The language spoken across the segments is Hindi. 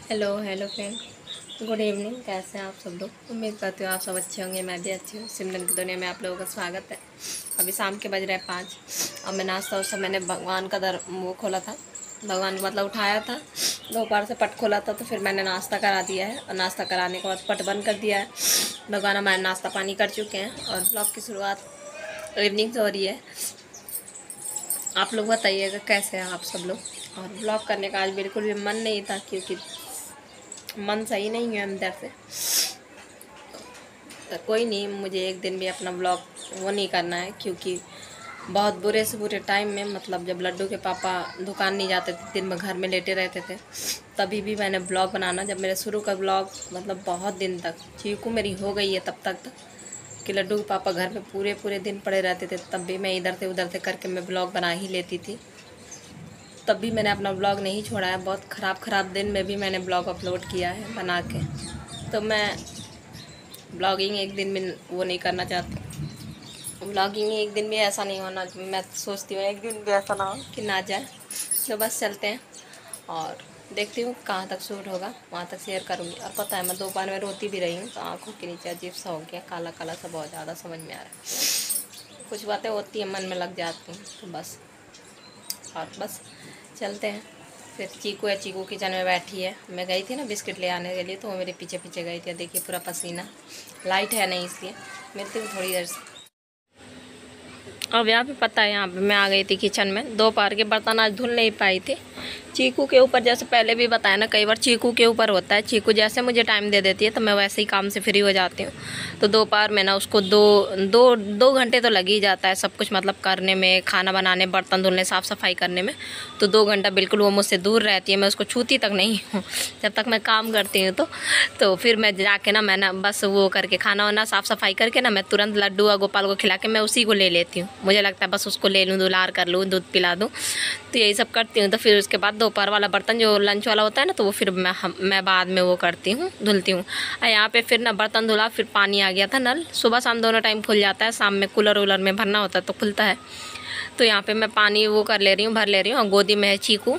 Hello hello friend, good evening. कैसे हैं आप सब लोग? उम्मीद करती हूँ आप सब अच्छे होंगे। मैं भी अच्छी हूँ। सिमरन की दुनिया में आप लोगों का स्वागत है। अभी शाम के बज रहे हैं 5। अब मैं नाश्ता उस समय मैंने भगवान का वो खोला था, भगवान को मतलब उठाया था, दोपहर से पट खोला था, तो फिर मैंने नाश्ता करा दिया है। और नाश्ता कराने के बाद पट बंद कर दिया है। भगवान हमारे नाश्ता पानी कर चुके हैं और ब्लॉग की शुरुआत इवनिंग से हो रही है। आप लोग बताइएगा कैसे हैं आप सब लोग। और ब्लॉग करने का आज बिल्कुल भी मन नहीं था, क्योंकि मन सही नहीं है अंदर से। तो कोई नहीं, मुझे एक दिन भी अपना ब्लॉग वो नहीं करना है, क्योंकि बहुत बुरे से बुरे टाइम में, मतलब जब लड्डू के पापा दुकान नहीं जाते थे, दिन में घर में लेटे रहते थे, तभी भी मैंने ब्लॉग बनाना, जब मेरे शुरू का ब्लॉग मतलब बहुत दिन तक चीकू मेरी हो गई है तब तक कि लड्डू के पापा घर में पूरे पूरे दिन पड़े रहते थे, तब भी मैं इधर से उधर से करके मैं ब्लॉग बना ही लेती थी। तब भी मैंने अपना ब्लॉग नहीं छोड़ा है। बहुत ख़राब दिन में भी मैंने ब्लॉग अपलोड किया है बना के। तो मैं ब्लॉगिंग एक दिन भी वो नहीं करना चाहती। ब्लॉगिंग एक दिन भी ऐसा नहीं होना, मैं सोचती हूँ एक दिन भी ऐसा ना हो कि ना जाए। तो बस चलते हैं और देखती हूँ कहाँ तक शूट होगा, वहाँ तक शेयर करूँगी। और पता है मैं दोपहर में रोती भी रही हूँ, तो आँखों के नीचे अजीब सा हो गया, काला काला सा, बहुत ज़्यादा समझ में आ रहा है। कुछ बातें होती हैं मन में लग जाती हैं, तो बस चलते हैं। फिर चीकू है, चीकू किचन में बैठी है। मैं गई थी ना बिस्किट ले आने के लिए, तो वो मेरे पीछे पीछे गई थी। देखिए पूरा पसीना, लाइट है नहीं इसलिए। मिलती हूँ थोड़ी देर से। अब यहाँ पे पता है, यहाँ पे मैं आ गई थी किचन में। दोपहर के बर्तन आज धुल नहीं पाई थी। चीकू के ऊपर, जैसे पहले भी बताया ना कई बार, चीकू के ऊपर होता है। चीकू जैसे मुझे टाइम दे देती है तो मैं वैसे ही काम से फ्री हो जाती हूँ। तो दोपहर में ना उसको दो घंटे तो लग ही जाता है सब कुछ मतलब करने में, खाना बनाने, बर्तन धुलने, साफ़ सफाई करने में। तो 2 घंटा बिल्कुल वो मुझसे दूर रहती है, मैं उसको छूती तक नहीं हूँ जब तक मैं काम करती हूँ। तो फिर मैं जाके ना, मैं ना बस वो करके खाना वाना साफ़ सफाई करके ना, मैं तुरंत लड्डू और गोपाल को खिला के मैं उसी को ले लेती हूँ। मुझे लगता है बस उसको ले लूँ, दुलार कर लूँ, दूध पिला दूँ, तो यही सब करती हूँ। तो फिर उसके बाद दोपहर वाला बर्तन जो लंच वाला होता है ना, तो वो फिर मैं बाद में वो करती हूँ, धुलती हूँ। यहाँ पे फिर ना बर्तन धुला, फिर पानी आ गया था नल, सुबह शाम दोनों टाइम खुल जाता है। शाम में कूलर वूलर में भरना होता है तो खुलता है। तो यहाँ पे मैं पानी वो कर ले रही हूँ, भर ले रही हूँ। और गोदी में है चीकू,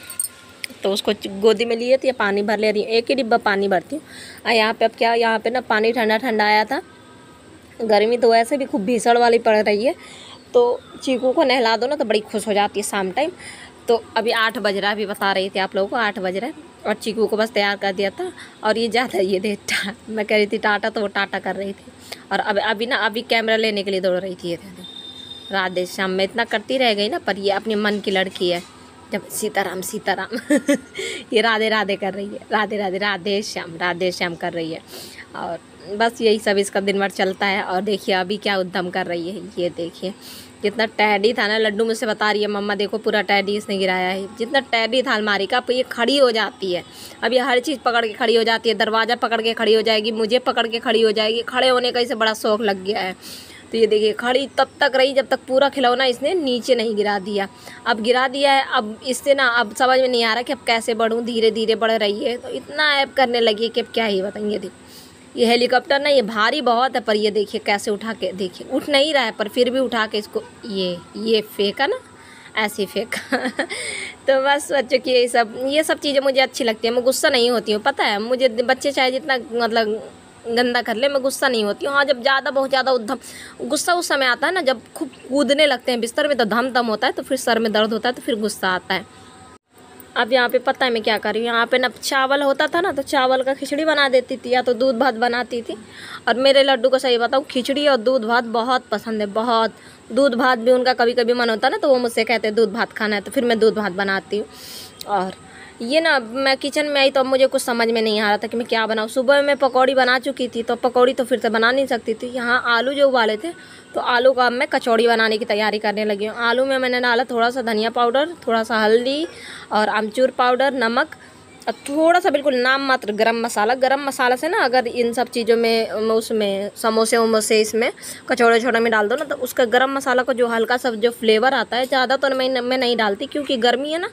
तो उसको गोदी में लिए थे, पानी भर ले रही हूँ। एक ही डिब्बा पानी भरती हूँ। और यहाँ पे अब क्या, यहाँ पे ना पानी ठंडा ठंडा आया था। गर्मी तो वैसे भी खूब भीषण वाली पड़ रही है, तो चीकू को नहला दो ना तो बड़ी खुश हो जाती है शाम टाइम। तो अभी 8 बज रहा है, अभी बता रही थी आप लोगों को 8 बज रहा है। और चीकू को बस तैयार कर दिया था। और ये ज़्यादा ये दे मैं कह रही थी टाटा, तो वो टाटा कर रही थी। और अभी कैमरा लेने के लिए दौड़ रही थी। ये राधे श्याम मैं इतना करती रह गई ना, पर ये अपने मन की लड़की है। जब सीताराम सीताराम ये राधे राधे कर रही है, राधे राधे राधे श्याम कर रही है। और बस यही सब इसका दिन भर चलता है। और देखिए अभी क्या उद्यम कर रही है, ये देखिए। जितना टैडी था ना, लड्डू मुझसे बता रही है मम्मा देखो पूरा टैडी इसने गिराया है। जितना टैडी था अलमारी का, अब ये खड़ी हो जाती है। अब ये हर चीज़ पकड़ के खड़ी हो जाती है, दरवाज़ा पकड़ के खड़ी हो जाएगी, मुझे पकड़ के खड़ी हो जाएगी। खड़े होने का इसे बड़ा शौक लग गया है। तो ये देखिए खड़ी तब तक रही जब तक पूरा खिलौना इसने नीचे नहीं गिरा दिया। अब गिरा दिया है, अब इससे ना अब समझ में नहीं आ रहा कि अब कैसे बढ़ूँ। धीरे धीरे बढ़ रही है, तो इतना ऐप करने लगी है कि अब क्या ही बताएंगे। देखिए ये हेलीकॉप्टर ना, ये भारी बहुत है, पर ये देखिए कैसे उठा के, देखिए उठ नहीं रहा है, पर फिर भी उठा के इसको ये फेंका ना, ऐसे फेंका तो बस बच्चों की ये सब चीज़ें मुझे अच्छी लगती है। मैं गुस्सा नहीं होती हूँ, पता है मुझे। बच्चे चाहे जितना मतलब गंदा कर ले, मैं गुस्सा नहीं होती हूँ। हाँ, जब बहुत ज़्यादा उद्धम गुस्सा उस समय आता है ना, जब खूब कूदने लगते हैं बिस्तर में, तो धम धम होता है, तो फिर सर में दर्द होता है, तो फिर गुस्सा आता है। अब यहाँ पे पता है मैं क्या कर रही हूँ, यहाँ पे ना चावल होता था ना, तो चावल का खिचड़ी बना देती थी, या तो दूध भात बनाती थी। और मेरे लड्डू को सही बताऊँ, खिचड़ी और दूध भात बहुत पसंद है, बहुत। दूध भात भी उनका कभी कभी मन होता है ना, तो वो मुझसे कहते हैं दूध भात खाना है, तो फिर मैं दूध भात बनाती हूँ। और ये ना मैं किचन में आई तो अब मुझे कुछ समझ में नहीं आ रहा था कि मैं क्या बनाऊँ। सुबह मैं पकौड़ी बना चुकी थी, तो पकौड़ी तो फिर से बना नहीं सकती थी। यहाँ आलू जो उबाले थे, तो आलू का अब मैं कचौड़ी बनाने की तैयारी करने लगी हूँ। आलू में मैंने डाला थोड़ा सा धनिया पाउडर, थोड़ा सा हल्दी और अमचूर पाउडर, नमक और थोड़ा सा बिल्कुल नाम मात्र गरम मसाला। गरम मसाला से ना, अगर इन सब चीज़ों में उसमें समोसे वमोसे इसमें कचौड़े छोड़े में डाल दो ना, तो उसका गरम मसाला को जो हल्का सा जो फ्लेवर आता है, ज़्यादा तो मैं नहीं डालती, क्योंकि गर्मी है ना,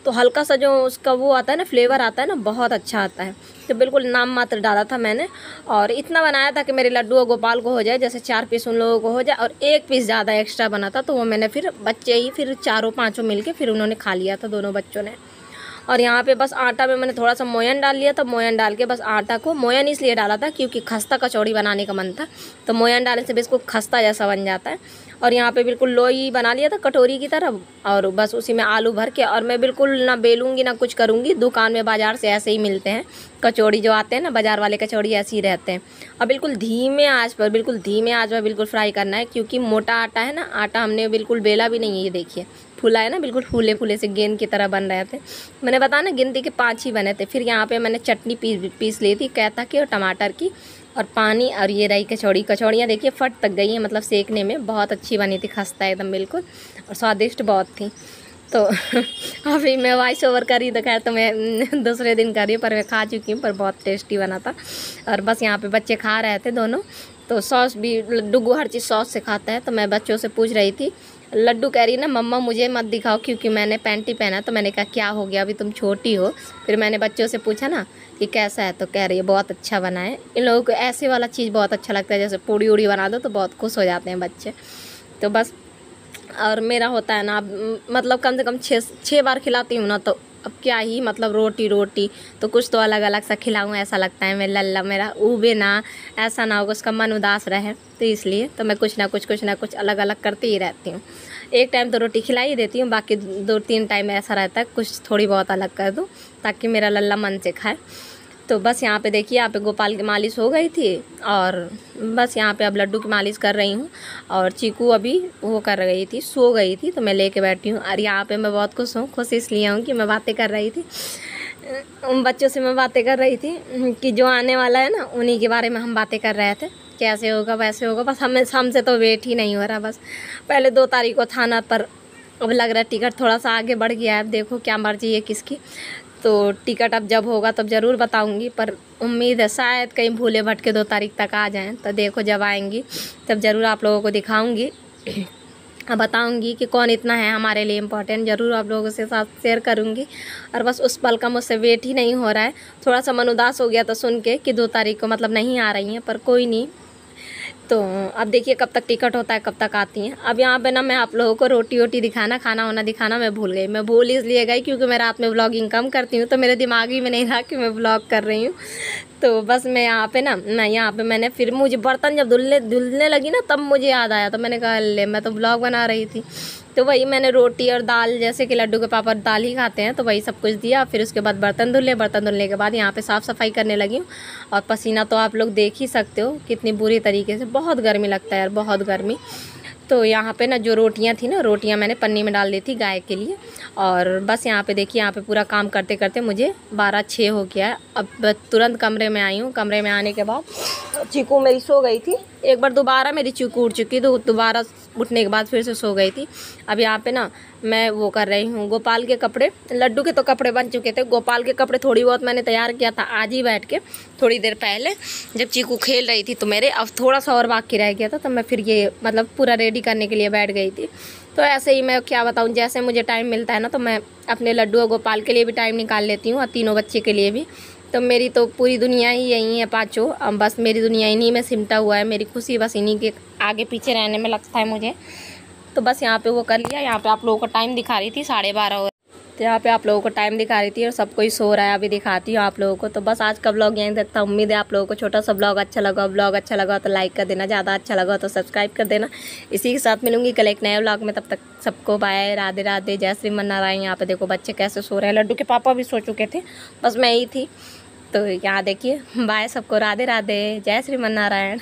तो हल्का सा जो उसका वो आता है ना, फ्लेवर आता है ना, बहुत अच्छा आता है। तो बिल्कुल नाम मात्र डाला था मैंने। और इतना बनाया था कि मेरे लड्डू और गोपाल को हो जाए, जैसे 4 पीस उन लोगों को हो जाए, और 1 पीस ज़्यादा एक्स्ट्रा बना था, तो वो मैंने फिर बच्चे ही फिर 4 5 मिल के फिर उन्होंने खा लिया था, दोनों बच्चों ने। और यहाँ पे बस आटा में मैंने थोड़ा सा मोयन डाल लिया था। मोयन डाल के बस आटा को, मोयन इसलिए डाला था क्योंकि खस्ता कचौड़ी बनाने का मन था, तो मोयन डालने से बिल्कुल खस्ता जैसा बन जाता है। और यहाँ पे बिल्कुल लोई बना लिया था कटोरी की तरह, और बस उसी में आलू भर के, और मैं बिल्कुल ना बेलूँगी ना कुछ करूँगी। दुकान में बाज़ार से ऐसे ही मिलते हैं कचौड़ी जो आते हैं ना, बाज़ार वाले कचौड़ी ऐसे ही रहते हैं। और बिल्कुल धीमे आँच पर, बिल्कुल धीमे आँच पर बिल्कुल फ्राई करना है, क्योंकि मोटा आटा है ना, आटा हमने बिल्कुल बेला भी नहीं है। ये देखिए फूला है ना, बिल्कुल फूले फूले से गेंद की तरह बन रहे थे। मैंने बताया ना गिनती के 5 ही बने थे। फिर यहाँ पे मैंने चटनी पीस ली थी कैता की और टमाटर की, और पानी, और ये रही कचौड़ी। कचौड़ियाँ देखिए फट तक गई हैं, मतलब सेकने में बहुत अच्छी बनी थी, खस्ता एकदम बिल्कुल, और स्वादिष्ट बहुत थी। तो अभी मैं वॉइस ओवर करी तो खैर, तो मैं दूसरे दिन करी, पर मैं खा चुकी हूँ, पर बहुत टेस्टी बना था। और बस यहाँ पे बच्चे खा रहे थे दोनों। तो सॉस भी डुगू हर चीज़ सॉस से खाता है, तो मैं बच्चों से पूछ रही थी। लड्डू कह रही ना मम्मा मुझे मत दिखाओ, क्योंकि मैंने पैंटी पहना। तो मैंने कहा क्या हो गया, अभी तुम छोटी हो। फिर मैंने बच्चों से पूछा ना कि कैसा है, तो कह रही है बहुत अच्छा बना है। इन लोगों को ऐसे वाला चीज़ बहुत अच्छा लगता है, जैसे पूड़ी उड़ी बना दो तो बहुत खुश हो जाते हैं बच्चे। तो बस, और मेरा होता है ना, मतलब कम से कम 6 बार खिलाती हूँ ना, तो अब क्या ही मतलब रोटी तो कुछ तो अलग अलग सा खिलाऊँ, ऐसा लगता है। मैं लल्ला मेरा ऊबे ना, ऐसा ना हो उसका मन उदास रहे, तो इसलिए तो मैं कुछ ना कुछ अलग अलग करती ही रहती हूँ। एक टाइम तो रोटी खिला ही देती हूँ, बाकी 2-3 टाइम ऐसा रहता है कुछ थोड़ी बहुत अलग कर दूँ, ताकि मेरा लल्ला मन से खाए। तो बस यहाँ पे देखिए, यहाँ पे गोपाल की मालिश हो गई थी, और बस यहाँ पे अब लड्डू की मालिश कर रही हूँ। और चीकू अभी वो कर गई थी, सो गई थी, तो मैं लेके बैठी हूँ। और यहाँ पे मैं बहुत खुश हूँ, खुश इसलिए हूँ कि मैं बातें कर रही थी उन बच्चों से, मैं बातें कर रही थी कि जो आने वाला है ना, उन्हीं के बारे में हम बातें कर रहे थे, कैसे होगा वैसे होगा। बस हमसे तो वेट ही नहीं हो रहा। बस पहले 2 तारीख को था ना, पर अब लग रहा है टिकट थोड़ा सा आगे बढ़ गया है। अब देखो क्या मर्जी है किसकी, तो टिकट अब जब होगा तब ज़रूर बताऊंगी। पर उम्मीद है शायद कहीं भूले भटके 2 तारीख तक आ जाएं, तो देखो जब आएंगी तब ज़रूर आप लोगों को दिखाऊंगी, बताऊंगी कि कौन इतना है हमारे लिए इम्पोर्टेंट, ज़रूर आप लोगों के साथ शेयर करूंगी। और बस उस पल का मुझसे वेट ही नहीं हो रहा है। थोड़ा सा मन उदास हो गया था सुन के कि 2 तारीख को मतलब नहीं आ रही हैं, पर कोई नहीं। तो अब देखिए कब तक टिकट होता है, कब तक आती हैं। अब यहाँ पे ना मैं आप लोगों को रोटी दिखाना, खाना वाना दिखाना मैं भूल गई। मैं भूल इसलिए गई क्योंकि मैं रात में व्लॉगिंग कम करती हूँ, तो मेरे दिमाग ही में नहीं रहा कि मैं व्लॉग कर रही हूँ। तो बस मैं यहाँ पे मैंने फिर मुझे बर्तन जब धुलने लगी ना, तब मुझे याद आया। तो मैंने कहा ले, मैं तो व्लॉग बना रही थी। तो वही मैंने रोटी और दाल, जैसे कि लड्डू के पापा दाल ही खाते हैं, तो वही सब कुछ दिया। फिर उसके बाद बर्तन धुलने के बाद यहाँ पे साफ़ सफाई करने लगी हूँ। और पसीना तो आप लोग देख ही सकते हो कितनी बुरी तरीके से, बहुत गर्मी लगता है यार, बहुत गर्मी। तो यहाँ पे ना जो रोटियाँ थी ना, रोटियाँ मैंने पन्नी में डाल दी थी गाय के लिए। और बस यहाँ पे देखिए, यहाँ पे पूरा काम करते करते मुझे 12-6 हो गया है। अब तुरंत कमरे में आई हूँ। कमरे में आने के बाद चीकू मेरी सो गई थी, एक बार दोबारा मेरी चीकू उठ चुकी, तो दोबारा उठने के बाद फिर से सो गई थी। अब यहाँ पे ना मैं वो कर रही हूँ, गोपाल के कपड़े, लड्डू के तो कपड़े बन चुके थे, गोपाल के कपड़े थोड़ी बहुत मैंने तैयार किया था आज ही बैठ के, थोड़ी देर पहले जब चीकू खेल रही थी। तो मेरे अब थोड़ा सा और बाकी रह गया था, तो मैं फिर ये मतलब पूरा रेडी करने के लिए बैठ गई थी। तो ऐसे ही मैं क्या बताऊँ, जैसे मुझे टाइम मिलता है ना, तो मैं अपने लड्डू और गोपाल के लिए भी टाइम निकाल लेती हूँ, और तीनों बच्चे के लिए भी। तो मेरी तो पूरी दुनिया ही यही है, पाँचों। अब बस मेरी दुनिया इन्हीं में सिमटा हुआ है, मेरी खुशी बस इन्हीं के आगे पीछे रहने में लगता है मुझे। तो बस यहाँ पे वो कर लिया। यहाँ पे आप लोगों को टाइम दिखा रही थी 12:30 हो, तो यहाँ पे आप लोगों को टाइम दिखा रही थी, और सब कोई सो रहा है। अभी दिखाती हूँ आप लोगों को। तो बस आज का ब्लॉग यहीं तक था। उम्मीद है आप लोगों को छोटा सा ब्लॉग अच्छा लगा। ब्लॉग अच्छा लगा तो लाइक कर देना, ज़्यादा अच्छा लगा तो सब्सक्राइब कर देना। इसी के साथ मिलूंगी कल एक नए ब्लॉग में। तब तक सबको बाय, राधे राधे, जय श्री नारायण। यहाँ पे देखो बच्चे कैसे सो रहे हैं, लड्डू के पापा भी सो चुके थे, बस मैं ही थी। तो यहाँ देखिए, बाय सबको, राधे राधे, जय श्री नारायण।